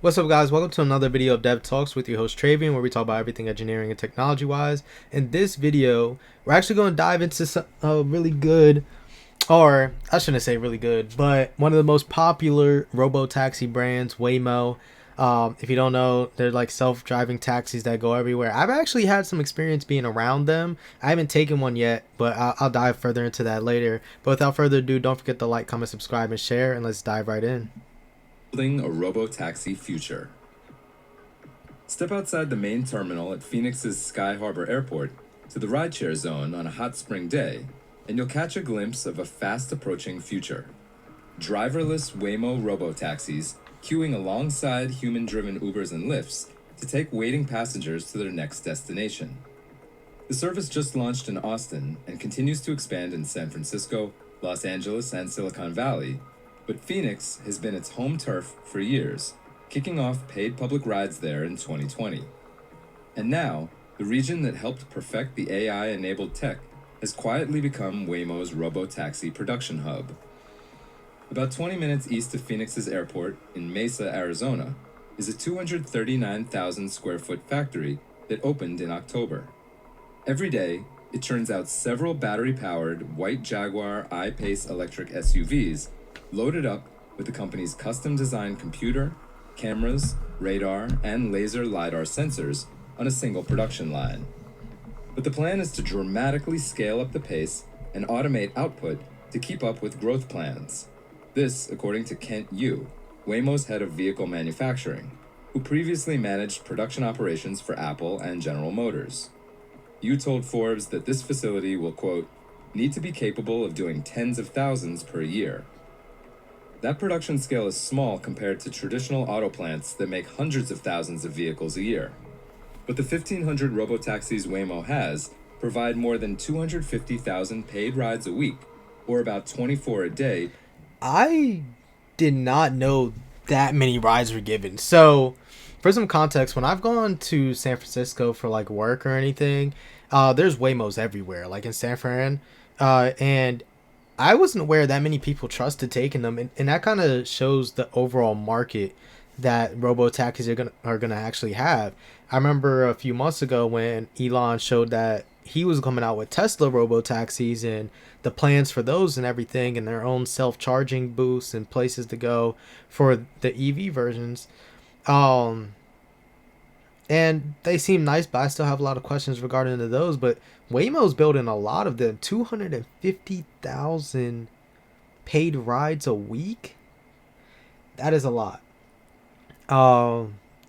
What's up, guys? Welcome to another video of DevTalks with your host Travian, where we talk about everything engineering and technology wise. In this video, we're actually going to dive into some really good, or I shouldn't say really good, but one of the most popular robotaxi brands, Waymo. If you don't know, they're like self-driving taxis that go everywhere. I've actually had some experience being around them. I haven't taken one yet, but I'll dive further into that later. But without further ado, don't forget to like, comment, subscribe, and share, and let's dive right in. Building a robotaxi future. Step outside the main terminal at Phoenix's Sky Harbor Airport to the rideshare zone on a hot spring day, and you'll catch a glimpse of a fast-approaching future. Driverless Waymo robotaxis queuing alongside human-driven Ubers and Lyfts to take waiting passengers to their next destination. The service just launched in Austin and continues to expand in San Francisco, Los Angeles, and Silicon Valley, but Phoenix has been its home turf for years, kicking off paid public rides there in 2020. And now, the region that helped perfect the AI-enabled tech has quietly become Waymo's robotaxi production hub. About 20 minutes east of Phoenix's airport in Mesa, Arizona, is a 239,000 square foot factory that opened in October. Every day, it churns out several battery-powered white Jaguar I-Pace electric SUVs loaded up with the company's custom-designed computer, cameras, radar, and laser LiDAR sensors on a single production line. But the plan is to dramatically scale up the pace and automate output to keep up with growth plans. This, according to Kent Yu, Waymo's head of vehicle manufacturing, who previously managed production operations for Apple and General Motors. Yu told Forbes that this facility will, quote, need to be capable of doing tens of thousands per year. That production scale is small compared to traditional auto plants that make hundreds of thousands of vehicles a year. But the 1,500 robotaxis Waymo has provide more than 250,000 paid rides a week, or about 24 a day. I did not know that many rides were given. So, for some context, when I've gone to San Francisco for like work or anything, there's Waymos everywhere, like in San Fran, and I wasn't aware that many people trusted taking them, and that kind of shows the overall market that robo taxis are gonna actually have. I remember a few months ago when Elon showed that he was coming out with Tesla robo taxis and the plans for those and everything, and their own self charging booths and places to go for the EV versions. Um, and they seem nice, but I still have a lot of questions regarding to those. But Waymo's building a lot of them. 250,000 paid rides a week. That is a lot.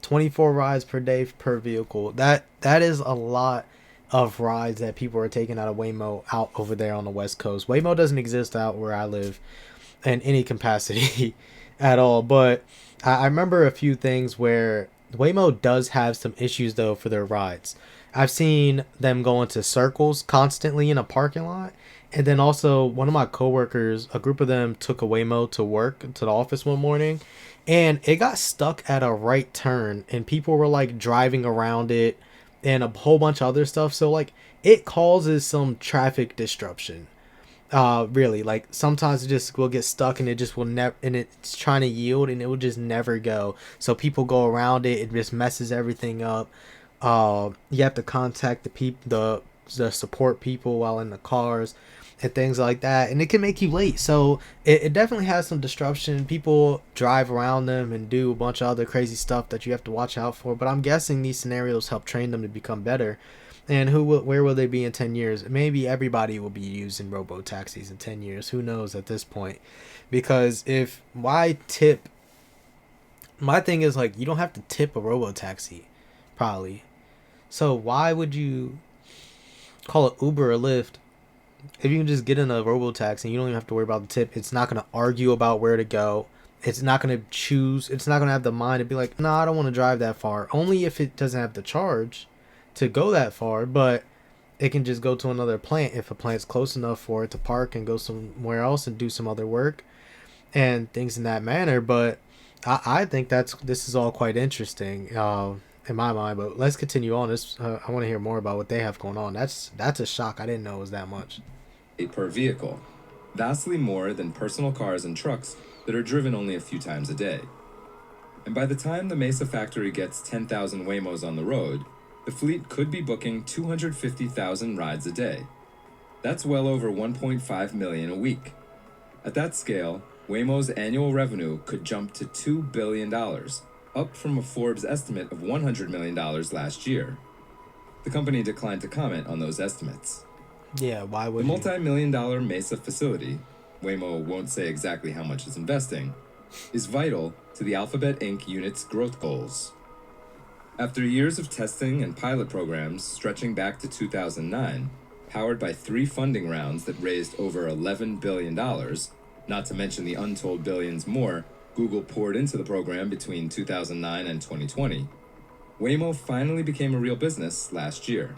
24 rides per day per vehicle. That is a lot of rides that people are taking out of Waymo out over there on the West Coast. Waymo doesn't exist out where I live in any capacity at all. But I remember a few things where Waymo does have some issues though for their rides. I've seen them go into circles constantly in a parking lot. And then also one of my coworkers, a group of them took a Waymo to work to the office one morning, and it got stuck at a right turn and people were like driving around it and a whole bunch of other stuff. So like it causes some traffic disruption. Really, like sometimes it just will get stuck and it just will never, and it's trying to yield and it will just never go. So people go around it, it just messes everything up. You have to contact the support people while in the cars and things like that, and it can make you late. So it definitely has some disruption. People drive around them and do a bunch of other crazy stuff that you have to watch out for. But I'm guessing these scenarios help train them to become better. And where will they be in 10 years? Maybe everybody will be using robo taxis in 10 years. Who knows at this point? Because if why tip, my thing is like you don't have to tip a robo taxi, probably. So why would you call it Uber or Lyft if you can just get in a robo taxi and you don't even have to worry about the tip? It's not gonna argue about where to go. It's not gonna choose. It's not gonna have the mind to be like, no, I don't want to drive that far. Only if it doesn't have the charge to go that far, but it can just go to another plant if a plant's close enough for it to park and go somewhere else and do some other work and things in that manner. But I think this is all quite interesting in my mind. But let's continue on. I want to hear more about what they have going on. That's a shock. I didn't know it was that much. Per vehicle, vastly more than personal cars and trucks that are driven only a few times a day. And by the time the Mesa factory gets 10,000 Waymos on the road, the fleet could be booking 250,000 rides a day. That's well over 1.5 million a week. At that scale, Waymo's annual revenue could jump to $2 billion, up from a Forbes estimate of $100 million last year. The company declined to comment on those estimates. Yeah, why would The you? multi-million-dollar Mesa facility, Waymo won't say exactly how much it's investing, is vital to the Alphabet Inc. unit's growth goals. After years of testing and pilot programs stretching back to 2009, powered by 3 funding rounds that raised over $11 billion, not to mention the untold billions more Google poured into the program between 2009 and 2020, Waymo finally became a real business last year.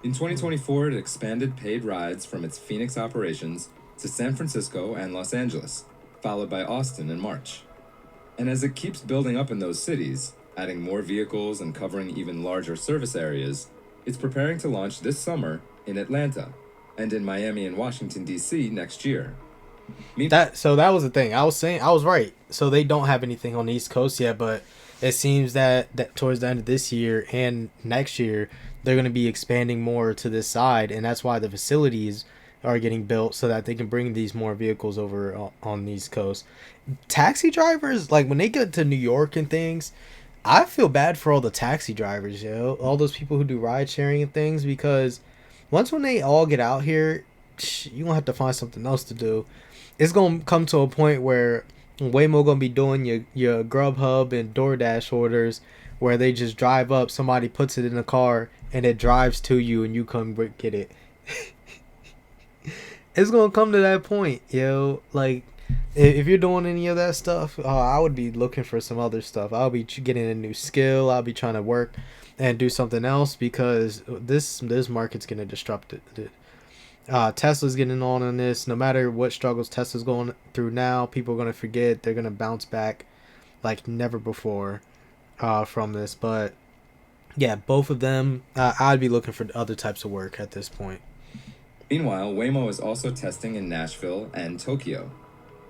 In 2024, it expanded paid rides from its Phoenix operations to San Francisco and Los Angeles, followed by Austin in March. And as it keeps building up in those cities, adding more vehicles and covering even larger service areas, it's preparing to launch this summer in Atlanta and in Miami and Washington, D.C. next year. That was the thing. I was right. So they don't have anything on the East Coast yet, but it seems that towards the end of this year and next year, they're going to be expanding more to this side, and that's why the facilities are getting built so that they can bring these more vehicles over on the East Coast. Taxi drivers, like when they get to New York and things, I feel bad for all the taxi drivers, all those people who do ride sharing and things, because once when they all get out here, you gonna have to find something else to do. It's gonna come to a point where Waymo gonna be doing your Grubhub and DoorDash orders, where they just drive up, somebody puts it in the car, and it drives to you, and you come get it. It's gonna come to that point, Like, if you're doing any of that stuff, I would be looking for some other stuff. I'll be getting a new skill. I'll be trying to work and do something else, because this market's getting disrupted. Tesla's getting on this. No matter what struggles Tesla's going through now, people are going to forget. They're going to bounce back like never before from this. But yeah, both of them, I'd be looking for other types of work at this point. Meanwhile, Waymo is also testing in Nashville and Tokyo.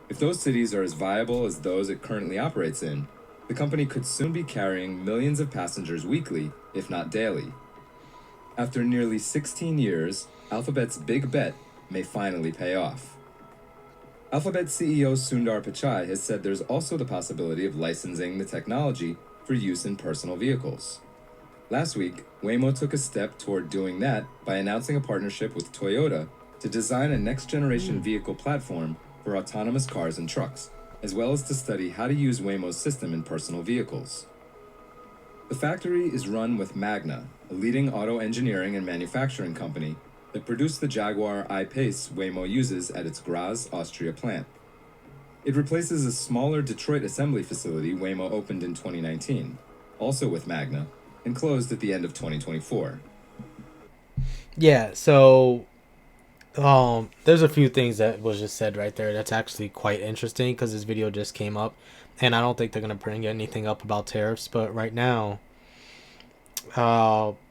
If those cities are as viable as those it currently operates in, the company could soon be carrying millions of passengers weekly, if not daily. After nearly 16 years, Alphabet's big bet may finally pay off. Alphabet CEO Sundar Pichai has said there's also the possibility of licensing the technology for use in personal vehicles. Last week, Waymo took a step toward doing that by announcing a partnership with Toyota to design a next-generation vehicle platform for autonomous cars and trucks, as well as to study how to use Waymo's system in personal vehicles. The factory is run with Magna, a leading auto engineering and manufacturing company that produced the Jaguar I-Pace Waymo uses at its Graz, Austria plant. It replaces a smaller Detroit assembly facility Waymo opened in 2019, also with Magna, and closed at the end of 2024. Yeah, so there's a few things that was just said right there that's actually quite interesting, because this video just came up, and I don't think they're going to bring anything up about tariffs, but right now,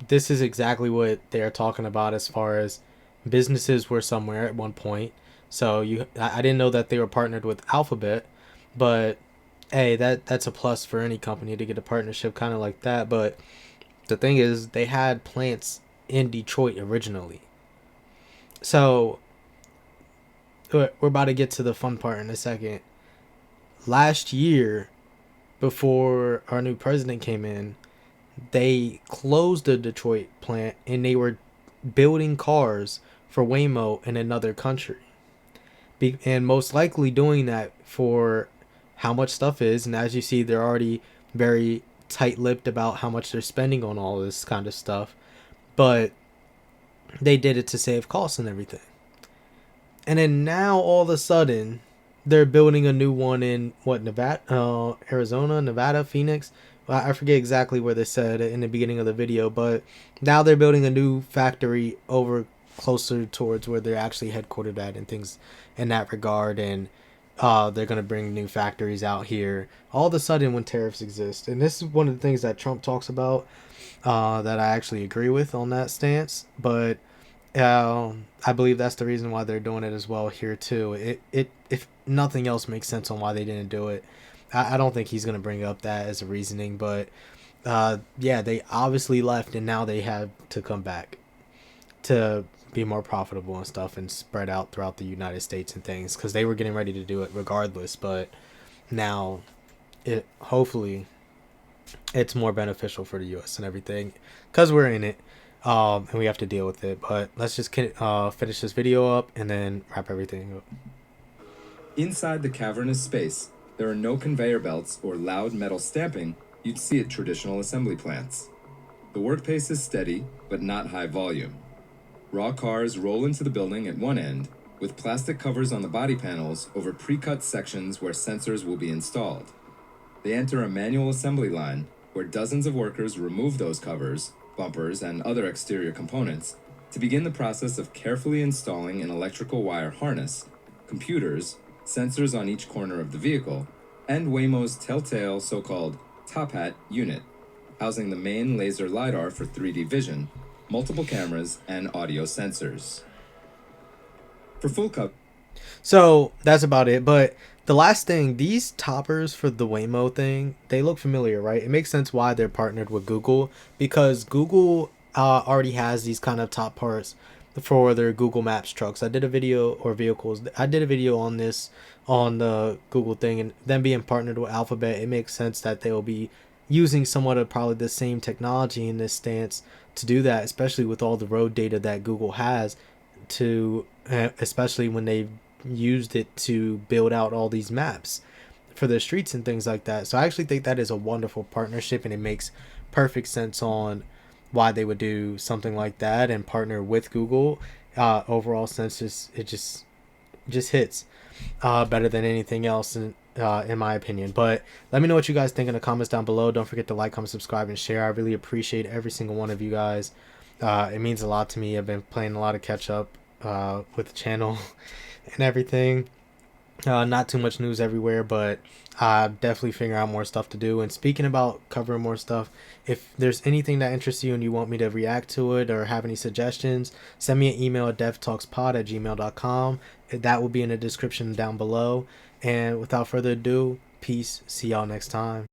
this is exactly what they're talking about as far as businesses were somewhere at one point. So I didn't know that they were partnered with Alphabet, but hey, that's a plus for any company to get a partnership kind of like that. But the thing is, they had plants in Detroit originally. So we're about to get to the fun part in a second. Last year, before our new president came in, they closed the Detroit plant and they were building cars for Waymo in another country. And most likely doing that for how much stuff is. And as you see, they're already very tight-lipped about how much they're spending on all this kind of stuff. But they did it to save costs and everything. And then now all of a sudden, they're building a new one in Nevada, Arizona, Nevada, Phoenix. I forget exactly where they said it in the beginning of the video, but now they're building a new factory over closer towards where they're actually headquartered at and things in that regard. And they're going to bring new factories out here all of a sudden when tariffs exist. And this is one of the things that Trump talks about that I actually agree with on that stance. But I believe that's the reason why they're doing it as well here too. It if nothing else makes sense on why they didn't do it I don't think he's gonna bring up that as a reasoning, but yeah, they obviously left, and now they have to come back to be more profitable and stuff and spread out throughout the United States and things, because they were getting ready to do it regardless. But now, it hopefully it's more beneficial for the U.S. and everything, because we're in it, and we have to deal with it. But let's just finish this video up and then wrap everything up. Inside the cavernous space, there are no conveyor belts or loud metal stamping you'd see at traditional assembly plants. The work pace is steady, but not high volume. Raw cars roll into the building at one end, with plastic covers on the body panels over pre-cut sections where sensors will be installed. They enter a manual assembly line where dozens of workers remove those covers, bumpers, and other exterior components to begin the process of carefully installing an electrical wire harness, computers, sensors on each corner of the vehicle, and Waymo's telltale so-called top hat unit, housing the main laser LiDAR for 3D vision, multiple cameras, and audio sensors. For full coverage. So that's about it. But the last thing, these toppers for the Waymo thing, they look familiar, right? It makes sense why they're partnered with Google, because Google already has these kind of top parts for their Google Maps trucks. I did a video, or vehicles. I did a video on this on the Google thing, and them being partnered with Alphabet, it makes sense that they will be using somewhat of probably the same technology in this stance to do that, especially with all the road data that Google has, to especially when they used it to build out all these maps for the streets and things like that. So I actually think that is a wonderful partnership, and it makes perfect sense on why they would do something like that and partner with Google. Overall sense, it just hits better than anything else in my opinion. But let me know what you guys think in the comments down below. Don't forget to like, comment, subscribe, and share. I really appreciate every single one of you guys. It means a lot to me. I've been playing a lot of catch up with the channel and everything. Not too much news everywhere, but definitely figuring out more stuff to do. And speaking about covering more stuff, if there's anything that interests you and you want me to react to it or have any suggestions, send me an email at devtalkspod@gmail.com. That will be in the description down below. And without further ado, peace. See y'all next time.